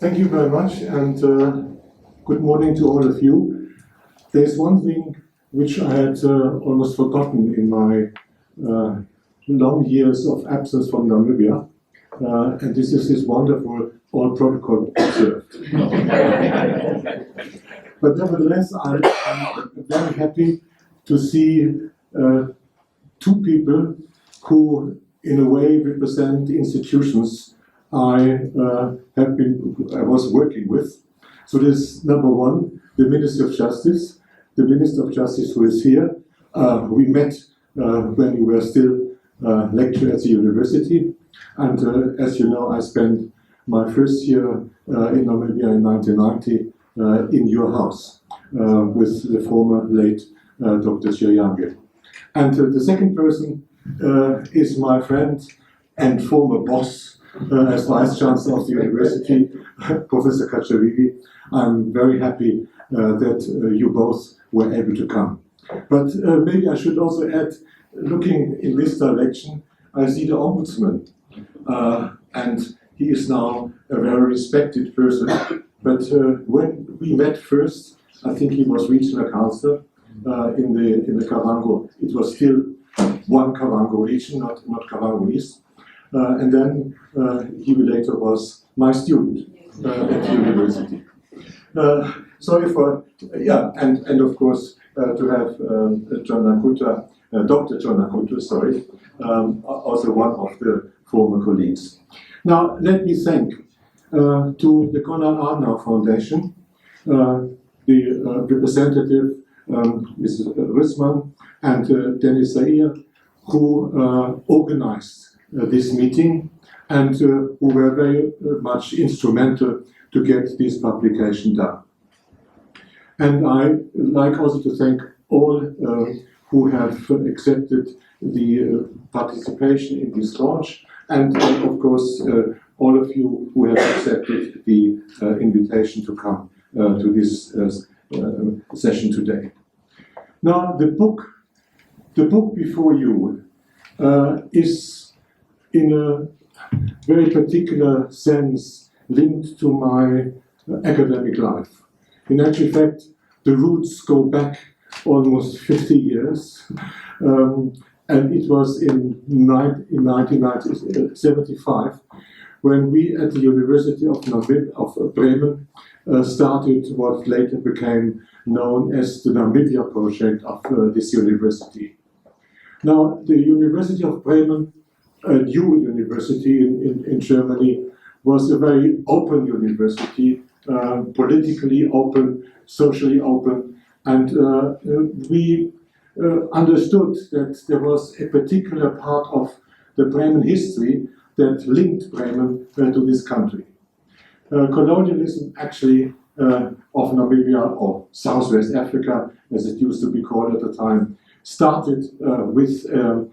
Thank you very much, and good morning to all of you. There's one thing which I had almost forgotten in my long years of absence from Namibia, and this is this wonderful all protocol observed. But nevertheless, I'm very happy to see two people who, in a way, represent the institutions I was working with. So this number one, the Minister of Justice. The Minister of Justice who is here. We met when we were still lecturing at the university, and as you know, I spent my first year in Namibia in 1990 in your house with the former late Dr. Chiryange. And the second person is my friend and former boss as Vice Chancellor of the University, Professor Kachavivi. I'm very happy that you both were able to come. But maybe I should also add, looking in this direction, I see the Ombudsman, and he is now a very respected person. But when we met first, I think he was regional councillor in the Kavango. It was still one Kavango region, not Kavango East. And then he later was my student at the university. Sorry for, and of course to have Dr. John Nakuta, sorry, also one of the former colleagues. Now let me thank to the Konrad Adenauer Foundation, the representative Mrs. Rissman and Dennis Zaire, who organized this meeting and who were very much instrumental to get this publication done. And I like also to thank all who have accepted the participation in this launch, and of course all of you who have accepted the invitation to come to this session today. Now the book before you is in a very particular sense linked to my academic life. In actual fact, the roots go back almost 50 years, and it was in 1975 when we at the University of Bremen started what later became known as the Namibia project of this university. Now, the University of Bremen, a new university in Germany, was a very open university, politically open, socially open, and we understood that there was a particular part of the Bremen history that linked Bremen to this country. Colonialism actually of Namibia, or Southwest Africa, as it used to be called at the time, started with a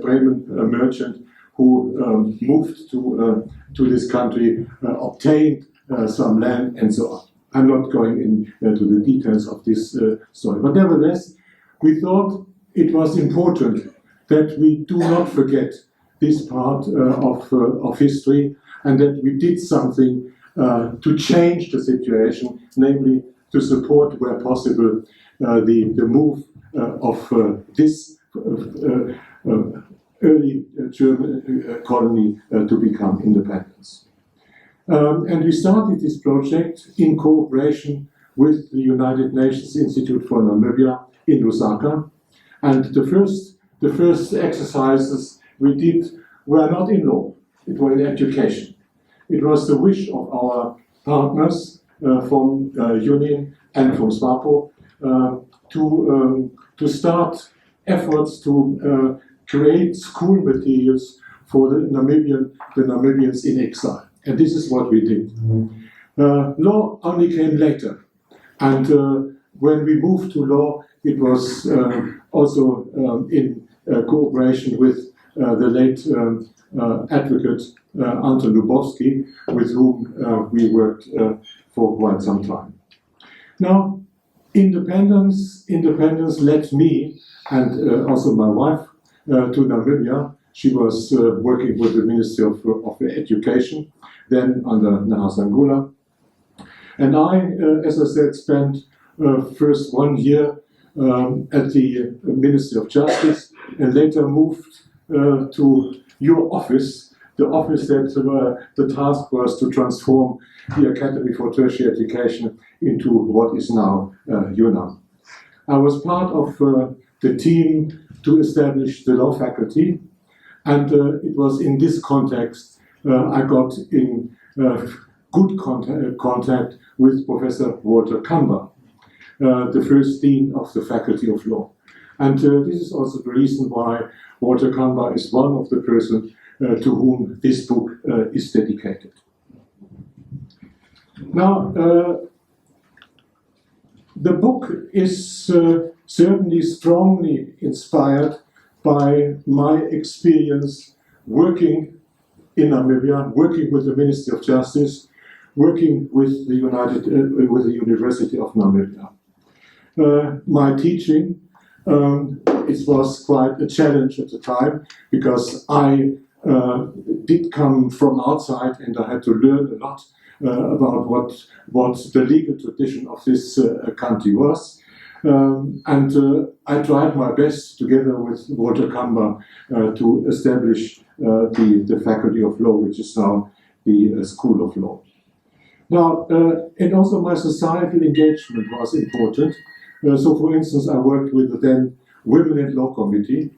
Bremen merchant who moved to this country, obtained some land, and so on. I'm not going into the details of this story, but nevertheless, we thought it was important that we do not forget this part of history, and that we did something to change the situation, namely to support, where possible, the move of this early German colony to become independence. And we started this project in cooperation with the United Nations Institute for Namibia in Lusaka. And the first exercises we did were not in law, it was in education. It was the wish of our partners from UNIN and from SWAPO to start efforts to create school materials for the Namibians in exile. And this is what we did. Law only came later. And when we moved to law, it was also in cooperation with the late advocate Anton Lubowski, with whom we worked for quite some time. Now, independence led me and also my wife to Namibia. She was working with the Ministry of Education then under Nahasangula. And I, as I said, spent first 1 year at the Ministry of Justice, and later moved to your office, the office that the task was to transform the Academy for Tertiary Education into what is now UNAM. I was part of the team to establish the law faculty, and it was in this context I got in good contact with Professor Walter Kamba, the first dean of the Faculty of Law. And this is also the reason why Walter Kamba is one of the persons to whom this book is dedicated. Now, the book is certainly strongly inspired by my experience working in Namibia, working with the Ministry of Justice, working with the University of Namibia. My teaching, it was quite a challenge at the time, because I did come from outside and I had to learn a lot about what the legal tradition of this country was. I tried my best, together with Walter Kamba, to establish the Faculty of Law, which is now the School of Law. Now, and also my societal engagement was important. So, for instance, I worked with the then Women in Law Committee,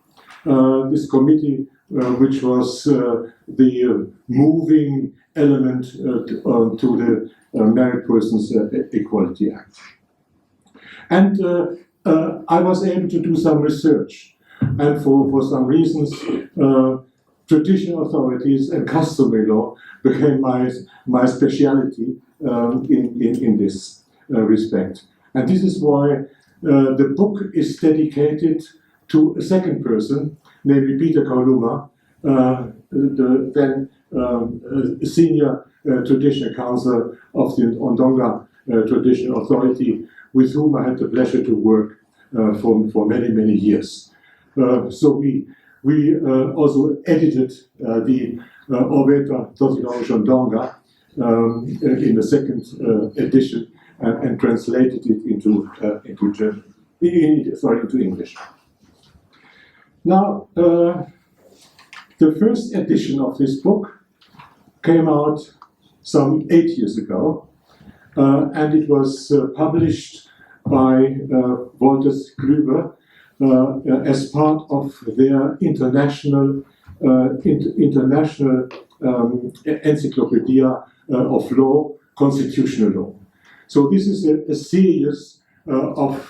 this committee which was the moving element to the Married Persons Equality Act. And I was able to do some research, and for some reasons, traditional authorities and customary law became my speciality in this respect. And this is why the book is dedicated to a second person, namely Peter Kauluma, the then senior traditional counsel of the Ondonga Traditional Authority, with whom I had the pleasure to work for many, many years. So we also edited the Oveta Totilaosh Ondonga in the second edition, and translated it into English. Now, the first edition of this book came out some 8 years ago, and it was published by Wolters Kluwer as part of their international Encyclopaedia of Law, Constitutional Law. So this is a series of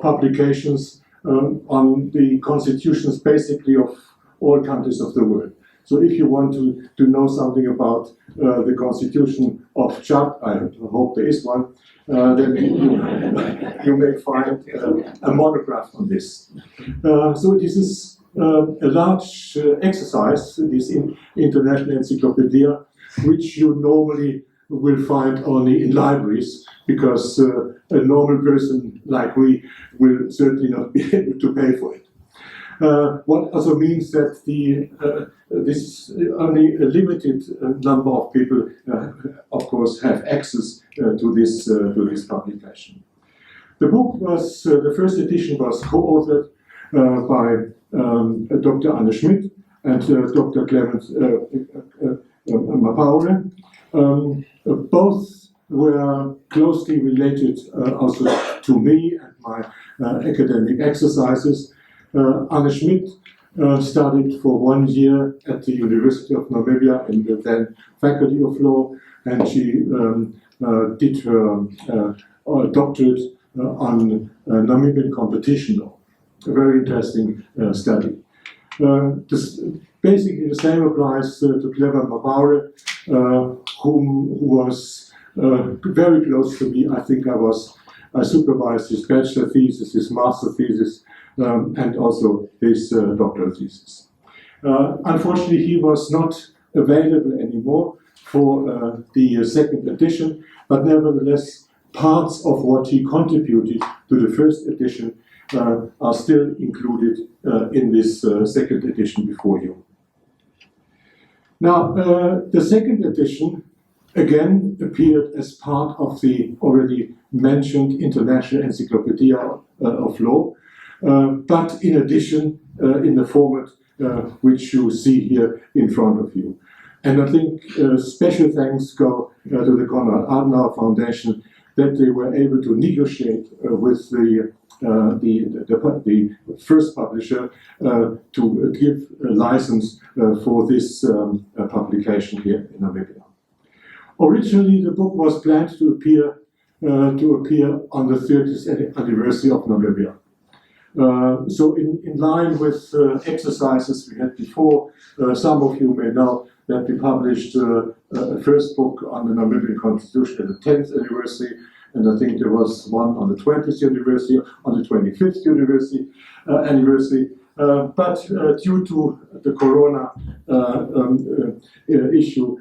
publications on the constitutions, basically of all countries of the world. So if you want to know something about the constitution of Chad, I hope there is one, then you may find a monograph on this. So this is a large exercise, this international encyclopedia, which you normally will find only in libraries, because a normal person like we will certainly not be able to pay for it. What also means that this only a limited number of people, of course, have access to this publication. The book was, the first edition was co-authored by Dr. Anne Schmidt and Dr. Clement Mapaule. Both were closely related also to me and my academic exercises. Anne Schmidt studied for 1 year at the University of Namibia in the then Faculty of Law, and she did her doctorate on Namibian competition law. A very interesting study. Basically, the same applies to Clement Mapaule, who was very close to me. I think I supervised his bachelor thesis, his master thesis, and also his doctoral thesis. Unfortunately, he was not available anymore for the second edition, but nevertheless, parts of what he contributed to the first edition are still included in this second edition before you. Now, the second edition again appeared as part of the already mentioned International Encyclopaedia of Law, but in addition in the format which you see here in front of you. And I think special thanks go to the Konrad Adenauer Foundation that they were able to negotiate with the first publisher to give a license for this publication here in Namibia. Originally, the book was planned to appear on the 30th anniversary of Namibia. So in line with exercises we had before, some of you may know that we published a first book on the Namibian Constitution at the 10th anniversary, and I think there was one on the 20th anniversary, on the 25th anniversary. But due to the corona issue,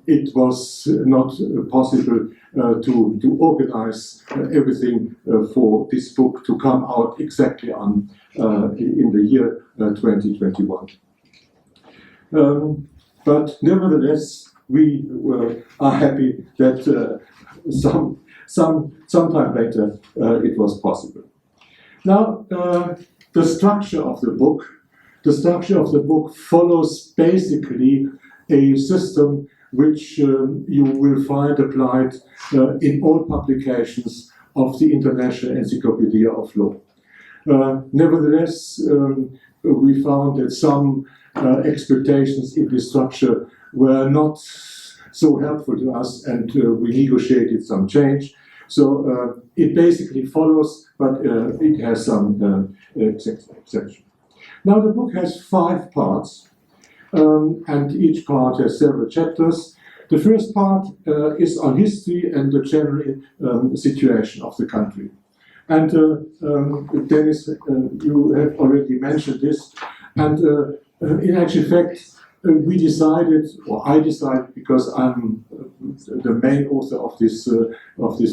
it was not possible to organize everything for this book to come out exactly in the year 2021. But nevertheless, we are happy that sometime later it was possible. Now, the structure of the book follows basically a system which you will find applied in all publications of the International Encyclopaedia of Law. Nevertheless, we found that some expectations in this structure were not so helpful to us, and we negotiated some change. So it basically follows, but it has some exceptions. Now the book has 5 parts, and each part has several chapters. The first part is on history and the general situation of the country. And Dennis, you have already mentioned this, and in actual fact, we decided, or I decided, because I'm the main author of this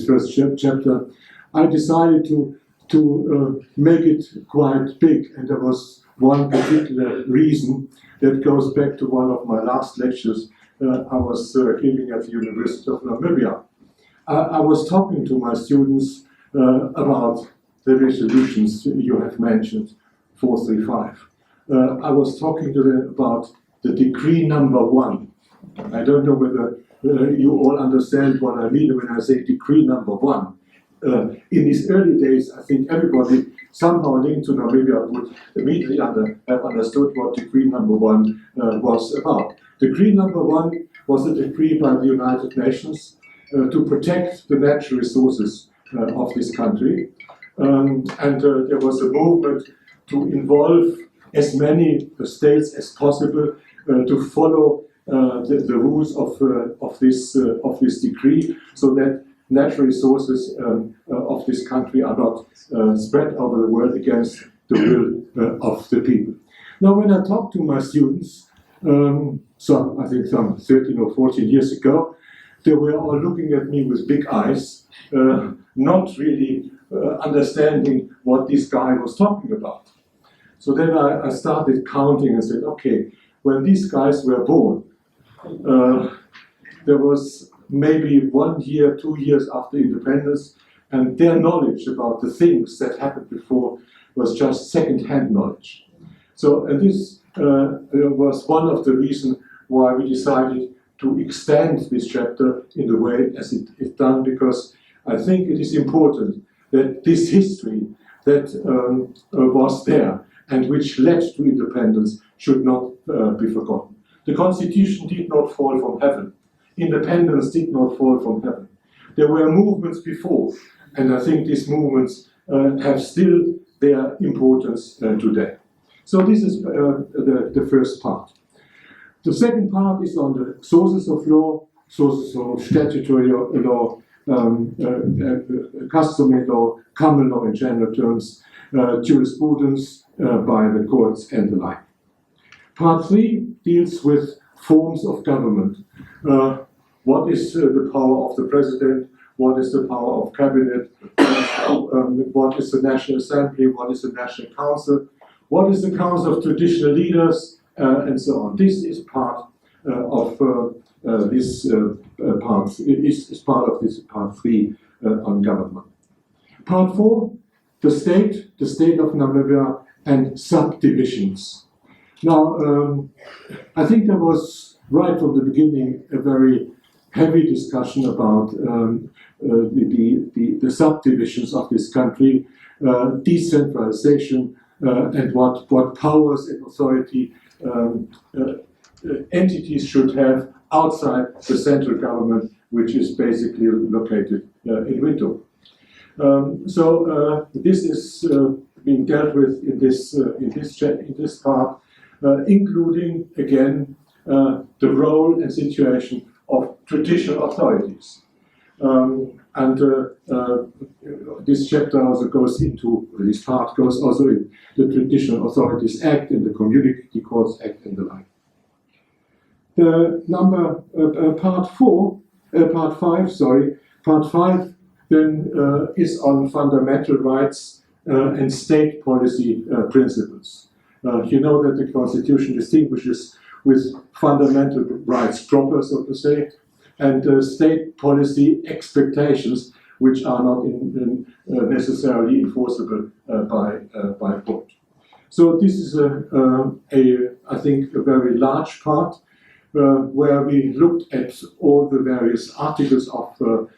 first chapter, I decided to make it quite big, and there was one particular reason that goes back to one of my last lectures I was giving at the University of Namibia. I was talking to my students about the resolutions you have mentioned, 435. I was talking to them about the decree number 1. I don't know whether you all understand what I mean when I say decree number 1. In these early days, I think everybody somehow linked to Namibia would immediately have understood what decree number 1 was about. Decree number 1 was a decree by the United Nations to protect the natural resources of this country. And there was a movement to involve as many states as possible to follow the rules of this decree, so that natural resources of this country are not spread over the world against the will of the people. Now, when I talk to my students, I think some 13 or 14 years ago, they were all looking at me with big eyes, not really understanding what this guy was talking about. So then I started counting and said, okay, when these guys were born, there was maybe 1 year, 2 years after independence, and their knowledge about the things that happened before was just second-hand knowledge. So, and this was one of the reasons why we decided to extend this chapter in the way as it is done, because I think it is important that this history that was there and which led to independence should not be forgotten. The Constitution did not fall from heaven. Independence did not fall from heaven. There were movements before, and I think these movements have still their importance today. So this is the first part. The second part is on the sources of law, sources of statutory law, customary law, common law in general terms, jurisprudence by the courts and the like. Part 3 deals with forms of government. What is the power of the president? What is the power of cabinet? What is the National Assembly? What is the National Council? What is the Council of Traditional Leaders? And so on. This is part of this part, is part of this part 3 on government. Part 4, the state of Namibia and subdivisions. Now, I think there was right from the beginning a very heavy discussion about the subdivisions of this country, decentralization, and what powers and authority entities should have outside the central government, which is basically located in Windhoek. So this is being dealt with in this part, including again the role and situation of traditional authorities. This chapter also goes into, this part goes also in the Traditional Authorities Act and the Community Courts Act and the like. The part 5 then is on fundamental rights and state policy principles. You know that the Constitution distinguishes with fundamental rights proper, so to say, and state policy expectations which are not necessarily enforceable by court. So this is I think a very large part where we looked at all the various articles of the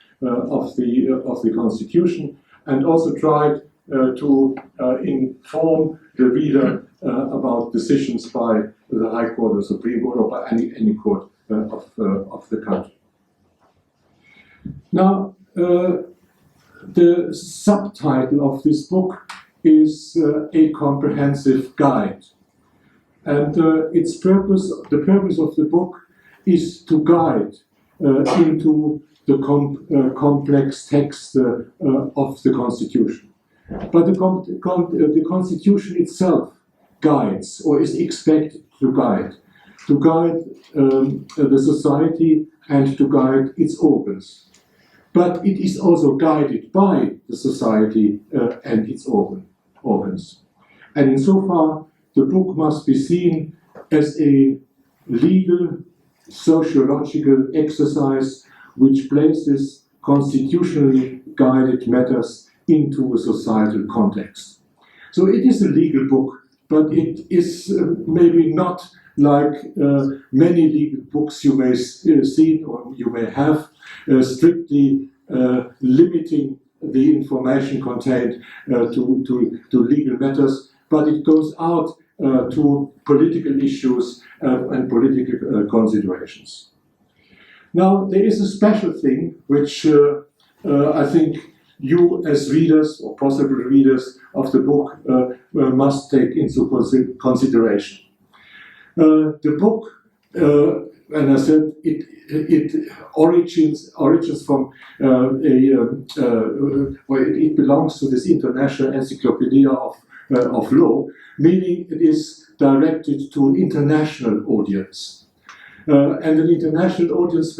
Constitution and also tried to inform the reader about decisions by the High Court or Supreme Court or by any court of the country. Now, the subtitle of this book is A Comprehensive Guide. And the purpose of the book is to guide into the complex text of the Constitution. But the Constitution itself guides, or is expected to guide the society and to guide its organs. But it is also guided by the society and its organs. And insofar, the book must be seen as a legal, sociological exercise which places constitutionally guided matters into a societal context. So it is a legal book, but it is maybe not like many legal books you may see or you may have, strictly limiting the information contained to legal matters, but it goes out to political issues and political considerations. Now, there is a special thing which I think you as readers or possible readers of the book must take into consideration. The book, and I said, it origins from it belongs to this International Encyclopaedia of Law, meaning it is directed to an international audience. And an international audience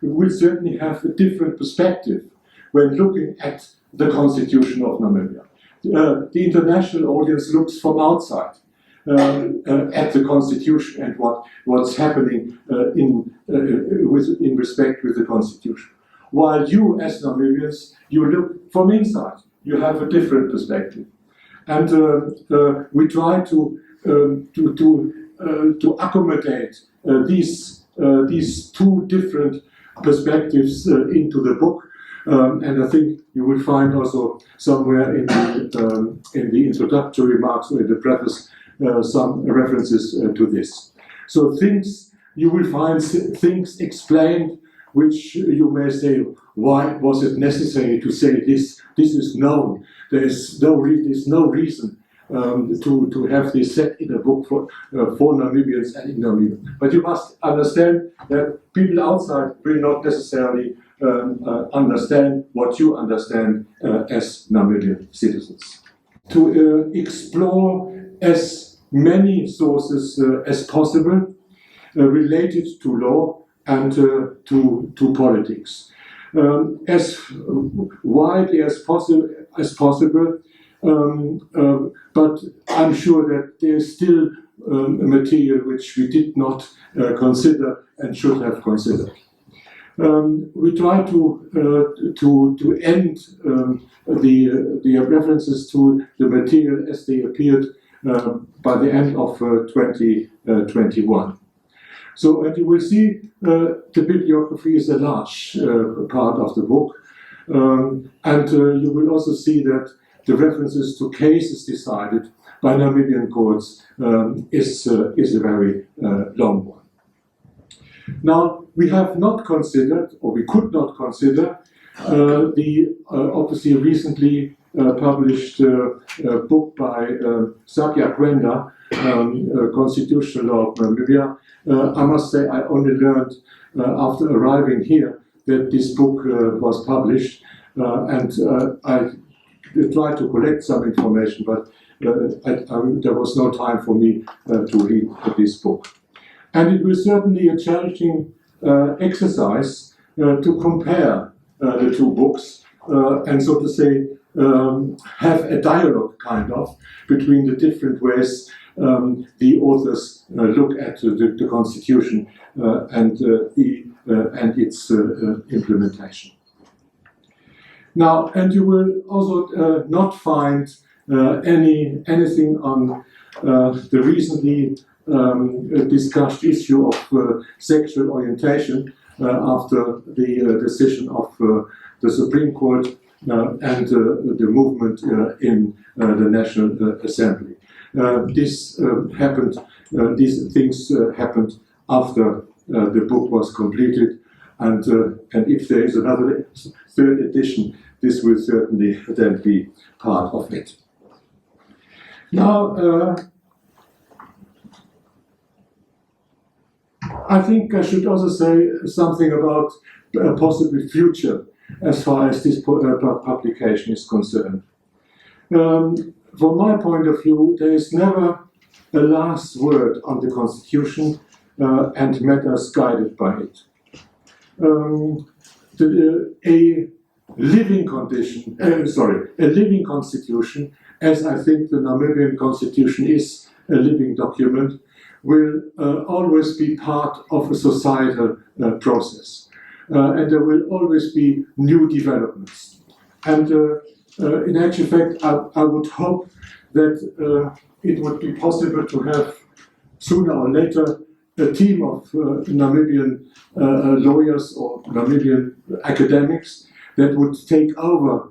will certainly have a different perspective when looking at the Constitution of Namibia. The international audience looks from outside at the Constitution and what's happening in respect with the Constitution. While you, as Namibians, you look from inside. You have a different perspective, and we try to accommodate these two different perspectives into the book. And I think you will find also somewhere in the introductory remarks or in the preface some references to this. So you will find things explained which you may say, why was it necessary to say this? This is known. There is no reason to have this set in a book for Namibians and in Namibia. But you must understand that people outside will not necessarily understand what you understand as Namibian citizens. To explore as many sources as possible related to law and to politics. As widely as possible, but I'm sure that there's still material which we did not consider and should have considered. We try to end the references to the material as they appeared by the end of 2021. So, and you will see the bibliography is a large part of the book, and you will also see that the references to cases decided by Namibian courts is a very long one. Now, we have not considered, or we could not consider, the obviously recently published book by Sakya Kwenda, Constitutional Law of Namibia. I must say I only learned after arriving here that this book was published, and I tried to collect some information, but there was no time for me to read this book. And it was certainly a challenging exercise to compare the two books and, so to say, have a dialogue kind of between the different ways the authors look at the Constitution and its implementation. Now, and you will also not find anything on the recently discussed issue of sexual orientation after the decision of the Supreme Court and the movement in the National Assembly. These things happened after the book was completed, and if there is another third edition, this will certainly then be part of it. Now, I think I should also say something about a possible future as far as this publication is concerned. From my point of view, there is never a last word on the Constitution and matters guided by it. A living constitution, as I think the Namibian Constitution is a living document, will always be part of a societal process. And there will always be new developments. And in actual fact, I would hope that it would be possible to have sooner or later a team of Namibian lawyers or Namibian academics that would take over,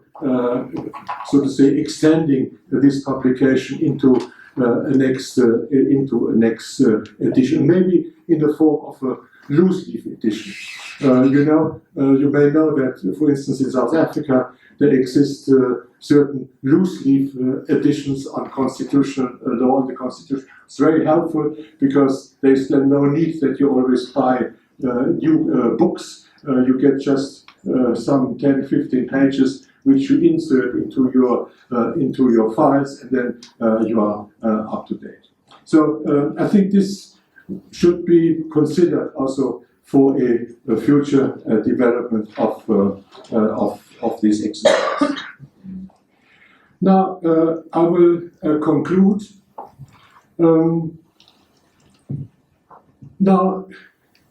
so to say, extending this publication into a next edition, maybe in the form of a loose leaf edition. You may know that, for instance, in South Africa, there exist certain loose leaf editions on constitutional law and the Constitution. It's very helpful because there is then no need that you always buy new books. You get just some 10, 15 pages which you insert into your files, and then you are up to date. So I think this should be considered also for a future development of this exercise. Now I will conclude. Now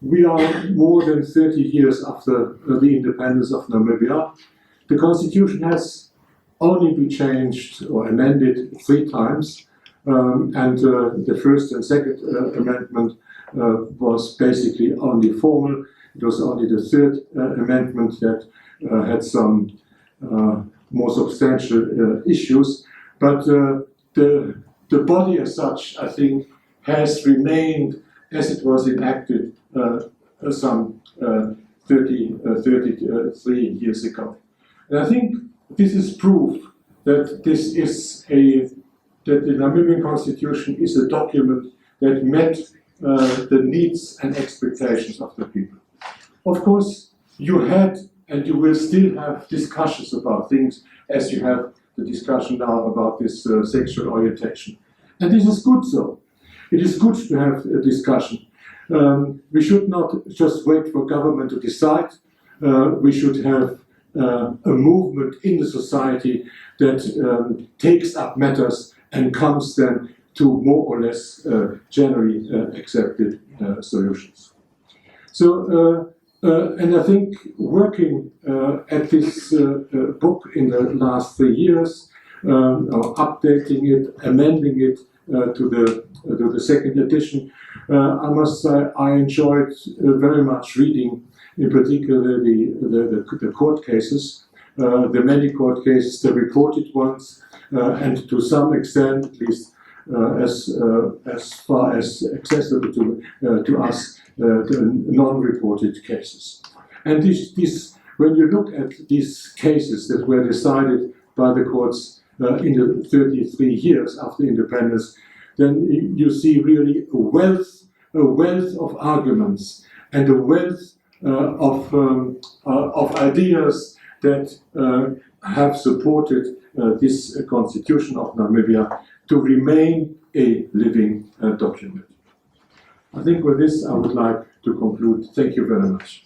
we are more than 30 years after the independence of Namibia. The Constitution has only been changed or amended 3 times, and the first and second amendment was basically only formal. It was only the third amendment that had some more substantial issues, but the body as such, I think, has remained as it was enacted some 33 years ago. And I think this is proof that that the Namibian Constitution is a document that met the needs and expectations of the people. Of course, you had and you will still have discussions about things, as you have the discussion now about this sexual orientation. And this is good so. It is good to have a discussion. We should not just wait for government to decide. We should have a movement in the society that takes up matters and comes then to more or less generally accepted solutions. So, and I think working at this book in the last 3 years, updating it, amending it to the second edition, I must say I enjoyed very much reading, in particular the court cases, the many court cases, the reported ones, and to some extent, at least as far as accessible to us, the non-reported cases. And when you look at these cases that were decided by the courts in the 33 years after independence, then you see really a wealth of arguments and a wealth of ideas that have supported this Constitution of Namibia to remain a living document. I think with this I would like to conclude. Thank you very much.